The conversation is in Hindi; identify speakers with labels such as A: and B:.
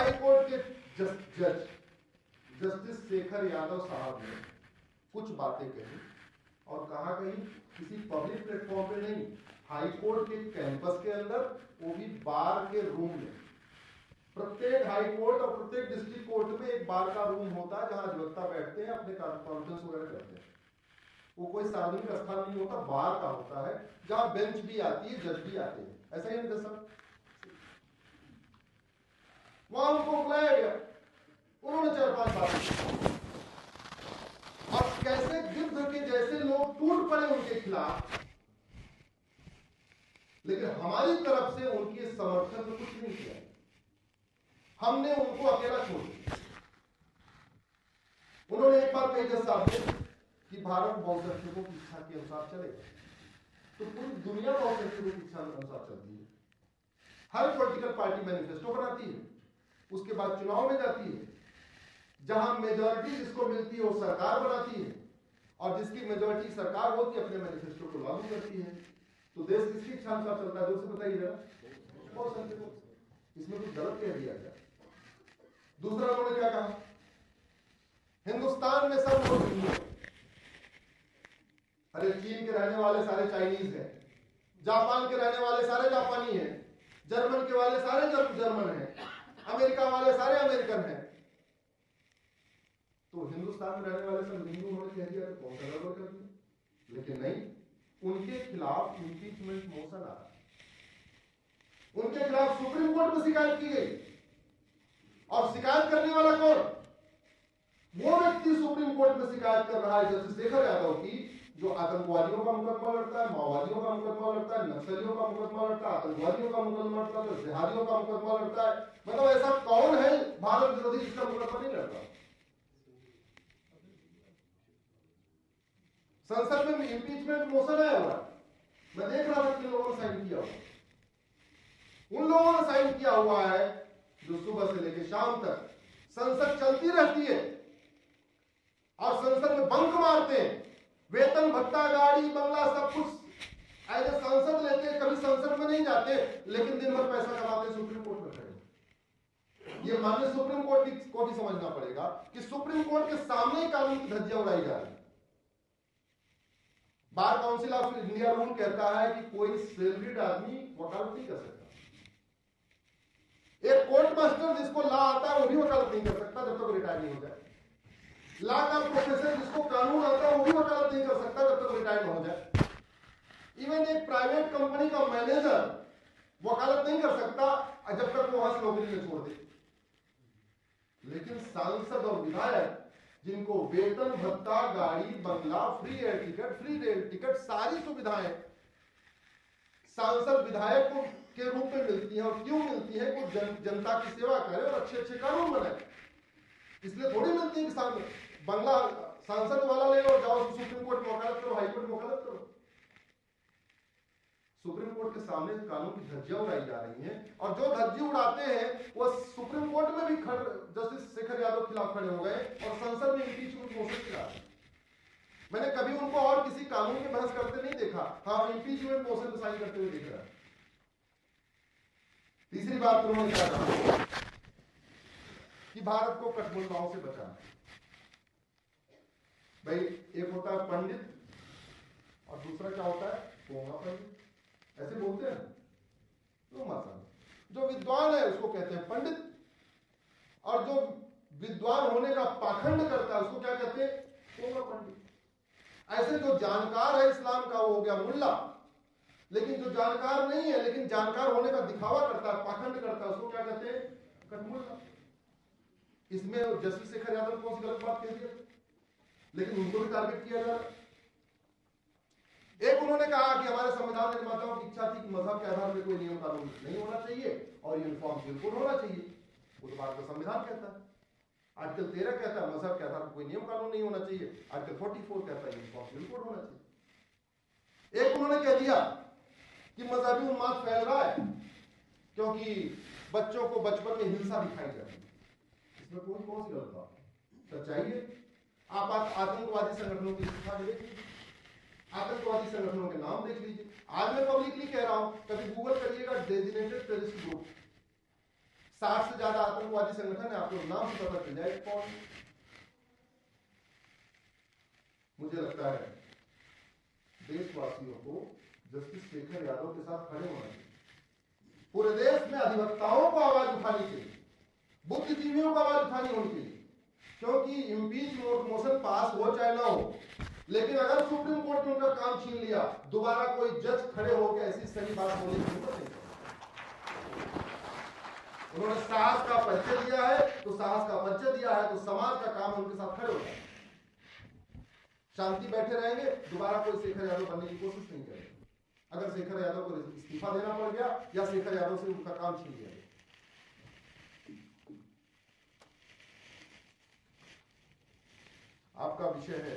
A: हाई कोर्ट के जज जस्टिस शेखर यादव साहब ने कुछ बातें कही और कहा कहीं किसी पब्लिक प्लेटफॉर्म पे नहीं, हाई कोर्ट के कैंपस के अंदर, वो भी बार के रूम में। प्रत्येक हाई कोर्ट और प्रत्येक डिस्ट्रिक्ट कोर्ट में एक बार का रूम होता है जहां अधिवक्ता बैठते हैं, अपने कॉन्फ्रेंस वगैरह करते हैं। वो कोई सार्वजनिक स्थान नहीं होता, बार का होता है जहां बेंच भी आती है, जज भी आते हैं। ऐसा ही नहीं सर, वहां उनको बुलाया गया, उन्होंने 4-5 बातें और कैसे गिद्ध के जैसे लोग टूट पड़े उनके खिलाफ, लेकिन हमारी तरफ से उनके समर्थन में कुछ नहीं किया। हमने उनको अकेला छोड़ दिया। उन्होंने एक बार कही जज साहब ने कि भारत बहुसंख्यकों की इच्छा के अनुसार चलेगा, तो पूरी दुनिया बहुसंख्यकों की इच्छा के अनुसार चलती है। हर पॉलिटिकल पार्टी मैनिफेस्टो बनाती है, उसके बाद चुनाव में जाती है, जहां मेजॉरिटी जिसको मिलती है वो सरकार बनाती है, और जिसकी मेजॉरिटी सरकार होती है अपने मैनिफेस्टो को लागू करती है। तो देश किसकी इच्छा अनुसार चलता है, जोर से बताइए जरा। बहुसंख्यकों, इसमें कुछ गलत कह दिया गया। दूसरा उन्होंने क्या कहा, हिंदुस्तान में सब लोग हिंदू हैं। अरे चीन के रहने वाले सारे चाइनीज हैं, जापान के रहने वाले सारे जापानी हैं, जर्मन के वाले सारे जर्मन हैं, अमेरिका वाले सारे अमेरिकन हैं। तो हिंदुस्तान में रहने वाले सब हिंदू उन्होंने कह दिया, तो कौन सा गड़बड़ कर दिया। लेकिन नहीं, उनके खिलाफ इम्पीचमेंट मोशन आ रहा, उनके खिलाफ सुप्रीम कोर्ट में शिकायत की गई, और शिकायत करने वाला कौन, वो व्यक्ति सुप्रीम कोर्ट में शिकायत कर रहा है जस्टिस शेखर यादव की, जो आतंकवादियों का मुकदमा लड़ता है, माओवादियों का मुकदमा लड़ता है, नक्सलियों का मुकदमा लड़ता है, आतंकवादियों का मुकदमा लड़ता है, जिहादियों का मुकदमा लड़ता है। मतलब ऐसा कौन है भारत विरोधी जिसका मुकदमा नहीं लड़ता। संसद में इम्पीचमेंट मोशन आया हुआ, मैं देख रहा था किन लोगों ने साइन किया हुआ। उन लोगों ने साइन किया हुआ है जो सुबह से लेकर शाम तक संसद चलती रहती है और संसद में बंक मारते हैं, वेतन भत्ता गाड़ी बंगला सब कुछ एज ए सांसद लेते हैं, कभी संसद में नहीं जाते, लेकिन दिन भर पैसा कमाते सुप्रीम कोर्ट में खड़े। ये माननीय सुप्रीम कोर्ट को भी समझना पड़ेगा कि सुप्रीम कोर्ट के सामने ही कानून की धज्जियां उड़ाई जा रही है। Bar council of India rule कहता है कि कोई सैलरीड आदमी वकालत नहीं कर सकता। एक कोर्ट मास्टर जिसको लॉ आता है वो भी वकालत नहीं कर सकता जब तक रिटायर नहीं हो जाए। लॉ का प्रोफेसर जिसको कानून आता है वो भी वकालत नहीं कर सकता जब तक रिटायर न हो जाए। इवन एक प्राइवेट कंपनी का मैनेजर वकालत नहीं कर सकता जब तक वो वहां से नौकरी में छोड़ दे। लेकिन सांसद और विधायक जिनको वेतन भत्ता गाड़ी बंगला free air ticket free rail ticket सारी सुविधाएं सांसद विधायक को के रूप में मिलती हैं, और क्यों मिलती है, वो जनता की सेवा करे और अच्छे अच्छे कानून बनाए, इसलिए थोड़ी मिलती है कि बंगला सांसद वाला ले लो, जाओ सुप्रीम कोर्ट में वकालत करो, हाई कोर्ट में वकालत करो। सुप्रीम कोर्ट के सामने कानून की धज्जियां उड़ाई जा रही हैं, और जो धज्जी उड़ाते हैं वो सुप्रीम कोर्ट में भी जस्टिस शेखर यादव के खिलाफ खड़े हो गए और संसद में इम्पीचमेंट मोशन चला। मैंने कभी उनको और किसी कानून की बहस करते नहीं देखा, हाँ इम्पीचमेंट मोशन को साइन करते हुए देख रहा है। तीसरी बात उन्होंने क्या कहा कि भारत को कठपुतलियों से बचाना। भाई एक होता है पंडित और दूसरा क्या होता है, पोंगा पंडित, ऐसे बोलते हैं तो माता। जो विद्वान है उसको कहते हैं पंडित, और जो विद्वान होने का पाखंड करता है उसको क्या कहते हैं, पोंगा पंडित। ऐसे जो जानकार है इस्लाम का वो हो गया मुल्ला, लेकिन जो जानकार नहीं है लेकिन जानकार होने का दिखावा करता है, पाखंड करता है, उसको क्या कहते हैं, कठमुल्ला। इसमें जस्टिस शेखर यादव कौन सी गलत बात कह दी, लेकिन उनको भी टारगेट किया जा रहा है। एक उन्होंने कहा कि हमारे संविधान निर्माताओं की इच्छा थी कि मजहब के आधार पर कोई नियम कानून नहीं होना चाहिए और यूनिफॉर्म बिल्कुल होना चाहिए। वो तो बात का संविधान कहता है, आर्टिकल 13 कहता है मजहब के आधार पर कोई नियम कानून नहीं होना चाहिए, आर्टिकल 44 कहता है यूनिफॉर्म बिल्कुल होना चाहिए। एक उन्होंने कह दिया कि मजहबी उन्माद फैल रहा है क्योंकि बच्चों को बचपन में हिंसा दिखाई जाती है। इसमें कौन सी गलत बात है, सच्चाई है। आप आतंकवादी संगठनों की सूचना देख लीजिए, आतंकवादी संगठनों के नाम देख लीजिए। आज मैं पब्लिकली कह रहा हूं, कभी गूगल करिएगा डेजिग्नेटेड टेररिस्ट ग्रुप, 60 से ज्यादा आतंकवादी संगठन है, आपको नाम से पता चल जाए कौन। मुझे लगता है देशवासियों को जस्टिस शेखर यादव के साथ खड़े होना चाहिए। पूरे देश में अधिवक्ताओं को आवाज उठानी चाहिए, बुद्धिजीवियों को आवाज उठानी होनी चाहिए, क्योंकि इम्पीचमेंट मोशन पास हो चाहे ना हो, लेकिन अगर सुप्रीम कोर्ट ने उनका काम छीन लिया, दोबारा कोई जज खड़े होकर ऐसी सही बात बोलने की जरूरत नहीं। उन्होंने साहस का परिचय दिया है, तो साहस का परिचय दिया है तो समाज का काम उनके साथ खड़े होता है। शांति बैठे रहेंगे, दोबारा कोई शेखर यादव बनने की कोशिश नहीं करेगा। अगर शेखर यादव को इस्तीफा देना पड़ गया या शेखर यादव से उनका काम छीन लिया, आपका विषय है